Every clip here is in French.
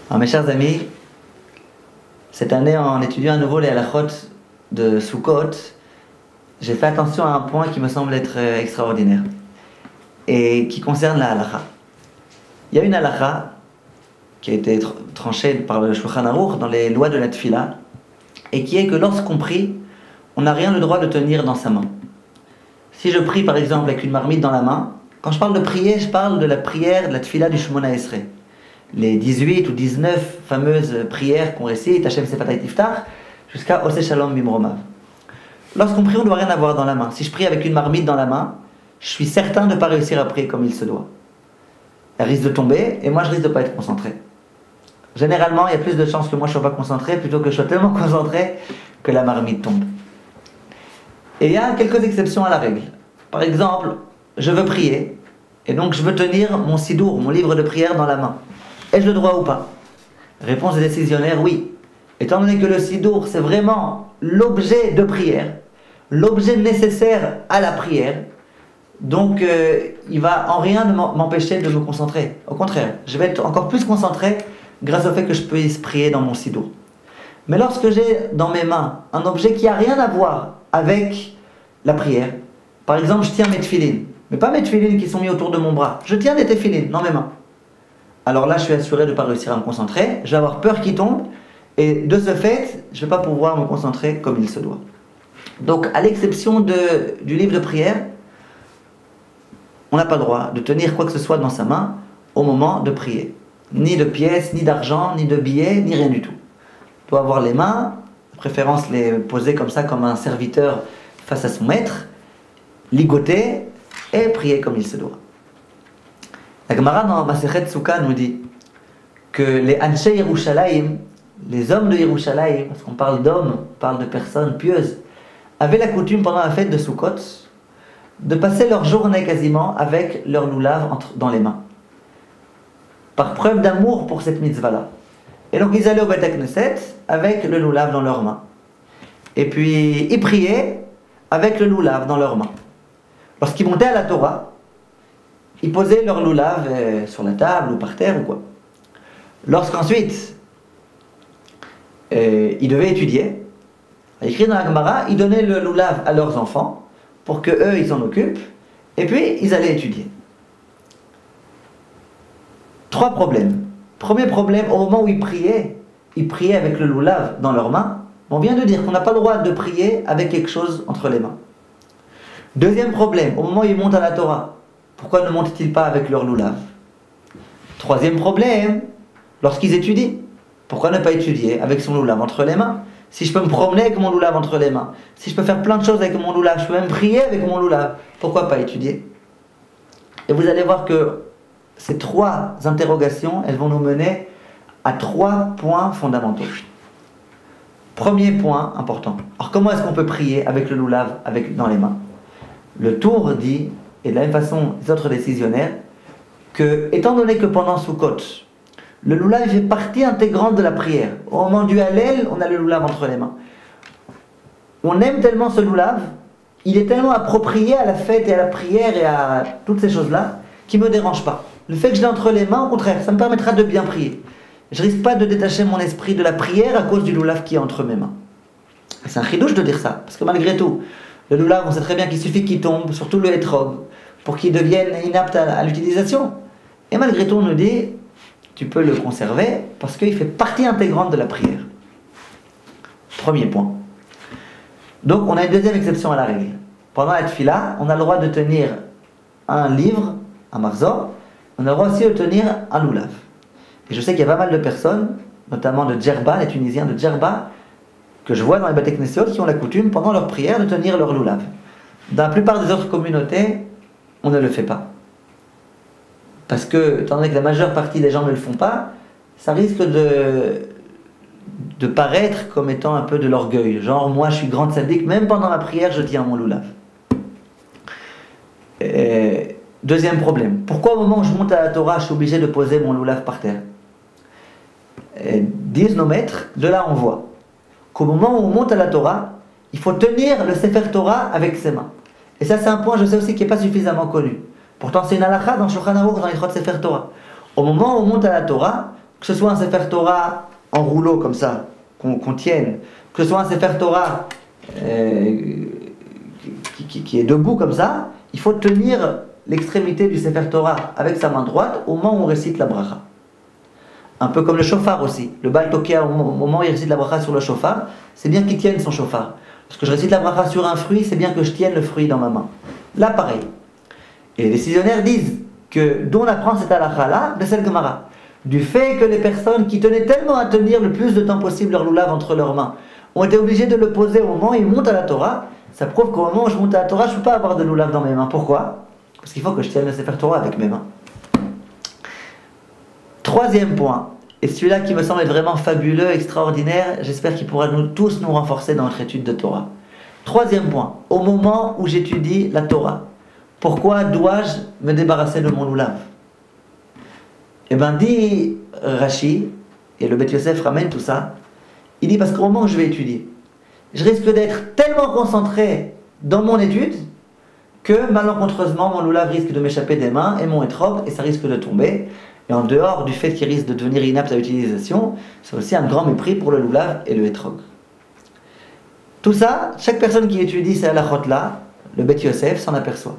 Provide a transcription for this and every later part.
Alors mes chers amis, cette année en étudiant à nouveau les halachot de Sukkot, j'ai fait attention à un point qui me semble être extraordinaire et qui concerne la halacha. Il y a une halacha qui a été tranchée par le Shulchan Aruch dans les lois de la Tfila et qui est que lorsqu'on prie, on n'a rien le droit de tenir dans sa main. Si je prie par exemple avec une marmite dans la main, quand je parle de prier, je parle de la prière de la Tfila du Shemona Esrei. Les 18 ou 19 fameuses prières qu'on récite, Hashem Sefatay Tiftach, jusqu'à Oseh Shalom Bimromav. Lorsqu'on prie, on ne doit rien avoir dans la main. Si je prie avec une marmite dans la main, je suis certain de ne pas réussir à prier comme il se doit. Elle risque de tomber, et moi je risque de ne pas être concentré. Généralement, il y a plus de chances que moi je ne sois pas concentré, plutôt que je sois tellement concentré que la marmite tombe. Et il y a quelques exceptions à la règle. Par exemple, je veux prier, et donc je veux tenir mon sidour, mon livre de prière dans la main. Ai-je le droit ou pas? Réponse des décisionnaires, oui. Étant donné que le sidour, c'est vraiment l'objet de prière, l'objet nécessaire à la prière, donc il va en rien m'empêcher de me concentrer. Au contraire, je vais être encore plus concentré grâce au fait que je puisse prier dans mon sidour. Mais lorsque j'ai dans mes mains un objet qui n'a rien à voir avec la prière, par exemple je tiens mes tefilines, mais pas mes tefilines qui sont mis autour de mon bras, je tiens des tefilines dans mes mains. Alors là je suis assuré de ne pas réussir à me concentrer, je vais avoir peur qu'ils tombent, et de ce fait, je ne vais pas pouvoir me concentrer comme il se doit. Donc à l'exception du livre de prière, on n'a pas le droit de tenir quoi que ce soit dans sa main au moment de prier. Ni de pièces, ni d'argent, ni de billets, ni rien du tout. On doit avoir les mains, de préférence les poser comme ça, comme un serviteur face à son maître, ligoter et prier comme il se doit. La Gemara dans Masechet Sukkah nous dit que les Anshe Yerushalayim, les hommes de Yerushalayim, parce qu'on parle d'hommes, on parle de personnes pieuses, avaient la coutume pendant la fête de Sukkot de passer leur journée quasiment avec leur loulav dans les mains, par preuve d'amour pour cette mitzvah-là. Et donc ils allaient au Beit Knesset avec le loulav dans leurs mains. Et puis ils priaient avec le loulav dans leurs mains. Lorsqu'ils montaient à la Torah, ils posaient leur loulav sur la table ou par terre ou quoi. Lorsqu'ensuite ils devaient étudier, écrit dans la Gemara, ils donnaient le loulav à leurs enfants pour que eux ils s'en occupent, et puis ils allaient étudier. 3 problèmes. Premier problème, au moment où ils priaient avec le loulav dans leurs mains. On vient de dire qu'on n'a pas le droit de prier avec quelque chose entre les mains. Deuxième problème, au moment où ils montent à la Torah, pourquoi ne montent-ils pas avec leur loulav? Troisième problème, lorsqu'ils étudient, pourquoi ne pas étudier avec son loulav entre les mains? Si je peux me promener avec mon loulav entre les mains, si je peux faire plein de choses avec mon loulav, je peux même prier avec mon loulav, pourquoi pas étudier? Et vous allez voir que ces 3 interrogations, elles vont nous mener à 3 points fondamentaux. Premier point important. Alors comment est-ce qu'on peut prier avec le loulav dans les mains? Le Tour dit, et de la même façon les autres décisionnaires, que étant donné que pendant Sukkot, le loulav fait partie intégrante de la prière. Au moment du Hallel, on a le loulav entre les mains. On aime tellement ce loulav, il est tellement approprié à la fête et à la prière et à toutes ces choses-là, qu'il ne me dérange pas. Le fait que je l'ai entre les mains, au contraire, ça me permettra de bien prier. Je ne risque pas de détacher mon esprit de la prière à cause du loulav qui est entre mes mains. C'est un chidouche de dire ça, parce que malgré tout, le loulav, on sait très bien qu'il suffit qu'il tombe, surtout le hétrog, pour qu'il devienne inapte à l'utilisation. Et malgré tout, on nous dit, tu peux le conserver, parce qu'il fait partie intégrante de la prière. Premier point. Donc, on a une deuxième exception à la règle. Pendant la tfila, on a le droit de tenir un livre, un marzor, on a le droit aussi de tenir un loulav. Et je sais qu'il y a pas mal de personnes, notamment de Djerba, les Tunisiens de Djerba, que je vois dans les Beit Knesset, qui ont la coutume, pendant leur prière, de tenir leur loulav. Dans la plupart des autres communautés, on ne le fait pas. Parce que, étant donné que la majeure partie des gens ne le font pas, ça risque de paraître comme étant un peu de l'orgueil. Genre, moi je suis grand tzaddik, même pendant la prière, je tiens mon loulav. Deuxième problème. Pourquoi au moment où je monte à la Torah, je suis obligé de poser mon loulav par terre? Disent nos maîtres, de là on voit qu'au moment où on monte à la Torah, il faut tenir le Sefer Torah avec ses mains. Et ça c'est un point, je sais aussi, qui n'est pas suffisamment connu. Pourtant c'est une halakha dans Shulchan Aruch, dans les 3 Sefer Torah. Au moment où on monte à la Torah, que ce soit un Sefer Torah en rouleau comme ça, qu'on tienne, que ce soit un Sefer Torah qui est debout comme ça, il faut tenir l'extrémité du Sefer Torah avec sa main droite au moment où on récite la bracha. Un peu comme le shofar aussi. Le Baal Tokea, au moment où il récite la bracha sur le shofar, c'est bien qu'il tienne son shofar. Parce que je récite la bracha sur un fruit, c'est bien que je tienne le fruit dans ma main. Là, pareil. Et les décisionnaires disent que d'où on apprend cette halakha-là, de cette Gemara, du fait que les personnes qui tenaient tellement à tenir le plus de temps possible leur loulav entre leurs mains ont été obligées de le poser au moment où ils montent à la Torah, ça prouve qu'au moment où je monte à la Torah, je ne peux pas avoir de loulav dans mes mains. Pourquoi? Parce qu'il faut que je tienne le Sefer Torah avec mes mains. Troisième point, et celui-là qui me semble être vraiment fabuleux, extraordinaire, j'espère qu'il pourra tous nous renforcer dans notre étude de Torah. Troisième point, au moment où j'étudie la Torah, pourquoi dois-je me débarrasser de mon loulav? Eh bien, dit Rashi, et le Beth Yosef ramène tout ça, il dit parce qu'au moment où je vais étudier, je risque d'être tellement concentré dans mon étude que malencontreusement mon loulav risque de m'échapper des mains et mon étrog, et ça risque de tomber. Et en dehors du fait qu'il risque de devenir inapte à l'utilisation, c'est aussi un grand mépris pour le loulav et le hétrog. Tout ça, chaque personne qui étudie ces halachot-là, le Beth Yosef s'en aperçoit.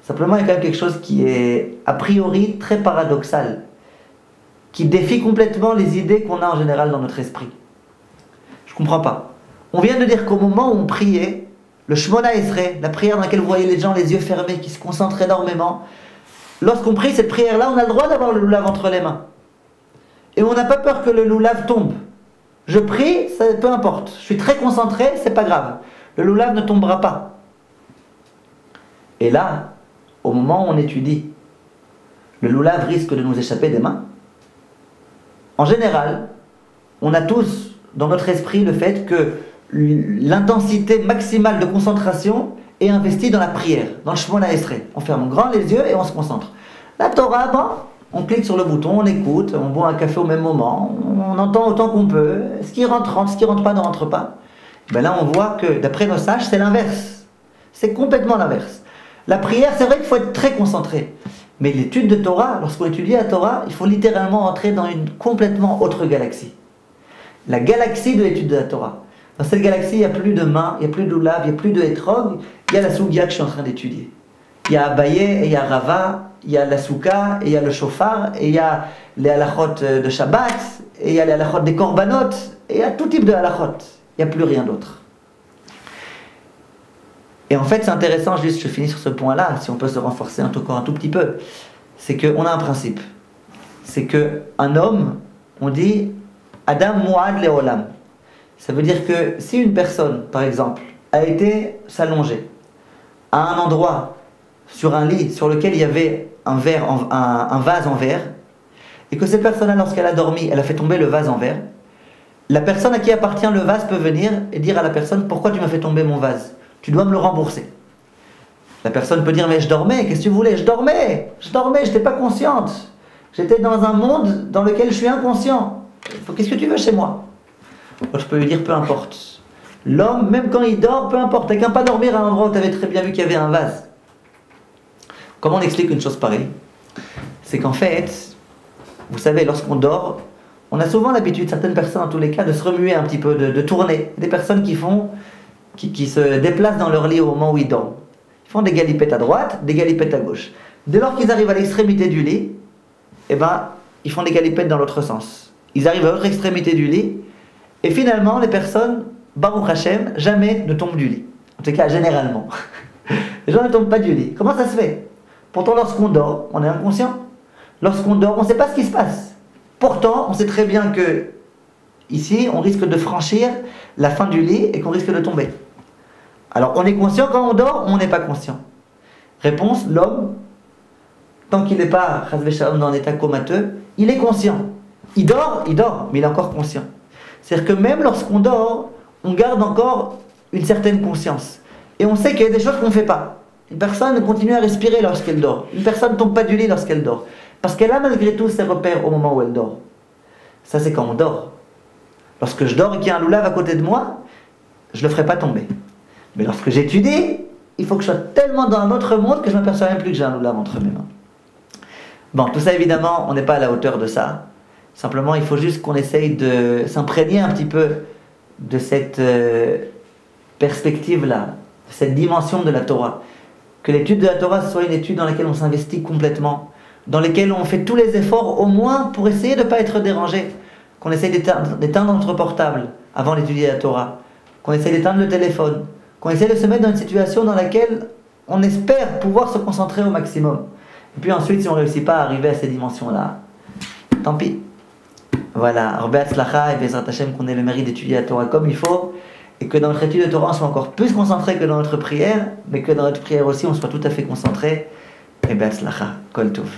Simplement, il y a quand même quelque chose qui est a priori très paradoxal, qui défie complètement les idées qu'on a en général dans notre esprit. Je ne comprends pas. On vient de dire qu'au moment où on priait, le Shmona Esrei, la prière dans laquelle vous voyez les gens les yeux fermés, qui se concentrent énormément, lorsqu'on prie cette prière-là, on a le droit d'avoir le loulav entre les mains. Et on n'a pas peur que le loulav tombe. Je prie, ça, peu importe. Je suis très concentré, c'est pas grave. Le loulav ne tombera pas. Et là, au moment où on étudie, le loulav risque de nous échapper des mains. En général, on a tous dans notre esprit le fait que l'intensité maximale de concentration est investie dans la prière, dans le Shmona Esrei. On ferme grand les yeux et on se concentre. La Torah, bon, on clique sur le bouton, on écoute, on boit un café au même moment, on entend autant qu'on peut. Ce qui rentre, ce qui rentre pas ne rentre pas. Ben là, on voit que d'après nos sages, c'est l'inverse. C'est complètement l'inverse. La prière, c'est vrai qu'il faut être très concentré. Mais l'étude de Torah, lorsqu'on étudie la Torah, il faut littéralement entrer dans une complètement autre galaxie. La galaxie de l'étude de la Torah. Dans cette galaxie, il n'y a plus de main, il n'y a plus de loulav, il n'y a plus de hétrog, il y a la sougia que je suis en train d'étudier. Il y a Abaye, et il y a Rava, il y a la souka, et il y a le shofar, et il y a les halachot de Shabbat, et il y a les halachot des korbanot, et il y a tout type de halachot. Il n'y a plus rien d'autre. Et en fait, c'est intéressant, juste je finis sur ce point-là, si on peut se renforcer encore un tout petit peu, c'est qu'on a un principe. C'est qu'un homme, on dit Adam Mu'ad Le'olam. Ça veut dire que si une personne, par exemple, a été s'allonger à un endroit, sur un lit, sur lequel il y avait un vase en verre, et que cette personne-là, lorsqu'elle a dormi, elle a fait tomber le vase en verre, la personne à qui appartient le vase peut venir et dire à la personne « Pourquoi tu m'as fait tomber mon vase? Tu dois me le rembourser. » La personne peut dire « Mais je dormais, qu'est-ce que tu voulais? Je dormais, je n'étais pas consciente. J'étais dans un monde dans lequel je suis inconscient. Qu'est-ce que tu veux chez moi ?» Je peux lui dire peu importe. L'homme, même quand il dort, peu importe. T'as qu'à pas dormir à un endroit où tu avais très bien vu qu'il y avait un vase. Comment on explique une chose pareille? C'est qu'en fait, vous savez, lorsqu'on dort, on a souvent l'habitude, certaines personnes en tous les cas, de se remuer un petit peu, de tourner. Des personnes qui se déplacent dans leur lit au moment où ils dorment. Ils font des galipettes à droite, des galipettes à gauche. Dès lors qu'ils arrivent à l'extrémité du lit, eh ben, ils font des galipettes dans l'autre sens. Ils arrivent à l'autre extrémité du lit, et finalement, les personnes, Baruch Hashem, jamais ne tombent du lit. En tout cas, généralement. Les gens ne tombent pas du lit. Comment ça se fait? Pourtant, lorsqu'on dort, on est inconscient. Lorsqu'on dort, on ne sait pas ce qui se passe. Pourtant, on sait très bien que, ici, on risque de franchir la fin du lit et qu'on risque de tomber. Alors, on est conscient quand on dort ou on n'est pas conscient? Réponse, l'homme, tant qu'il n'est pas, chas v'shalom, dans un état comateux, il est conscient. Il dort, mais il est encore conscient. C'est-à-dire que même lorsqu'on dort, on garde encore une certaine conscience. Et on sait qu'il y a des choses qu'on ne fait pas. Une personne continue à respirer lorsqu'elle dort. Une personne ne tombe pas du lit lorsqu'elle dort. Parce qu'elle a malgré tout ses repères au moment où elle dort. Ça, c'est quand on dort. Lorsque je dors et qu'il y a un loulav à côté de moi, je ne le ferai pas tomber. Mais lorsque j'étudie, il faut que je sois tellement dans un autre monde que je ne m'aperçois même plus que j'ai un loulav entre mes mains. Bon, tout ça, évidemment, on n'est pas à la hauteur de ça. Simplement, il faut juste qu'on essaye de s'imprégner un petit peu de cette perspective-là, de cette dimension de la Torah. Que l'étude de la Torah soit une étude dans laquelle on s'investit complètement, dans laquelle on fait tous les efforts, au moins pour essayer de ne pas être dérangé. Qu'on essaye d'éteindre notre portable avant d'étudier la Torah, qu'on essaye d'éteindre le téléphone, qu'on essaye de se mettre dans une situation dans laquelle on espère pouvoir se concentrer au maximum. Et puis ensuite, si on ne réussit pas à arriver à ces dimensions-là, tant pis. Voilà, Arbet Tzlacha et Bezrat Hashem, qu'on ait le mérite d'étudier la Torah comme il faut, et que dans notre étude de Torah, on soit encore plus concentré que dans notre prière, mais que dans notre prière aussi, on soit tout à fait concentré. Et Bezrat Tzlacha, Kol Tov.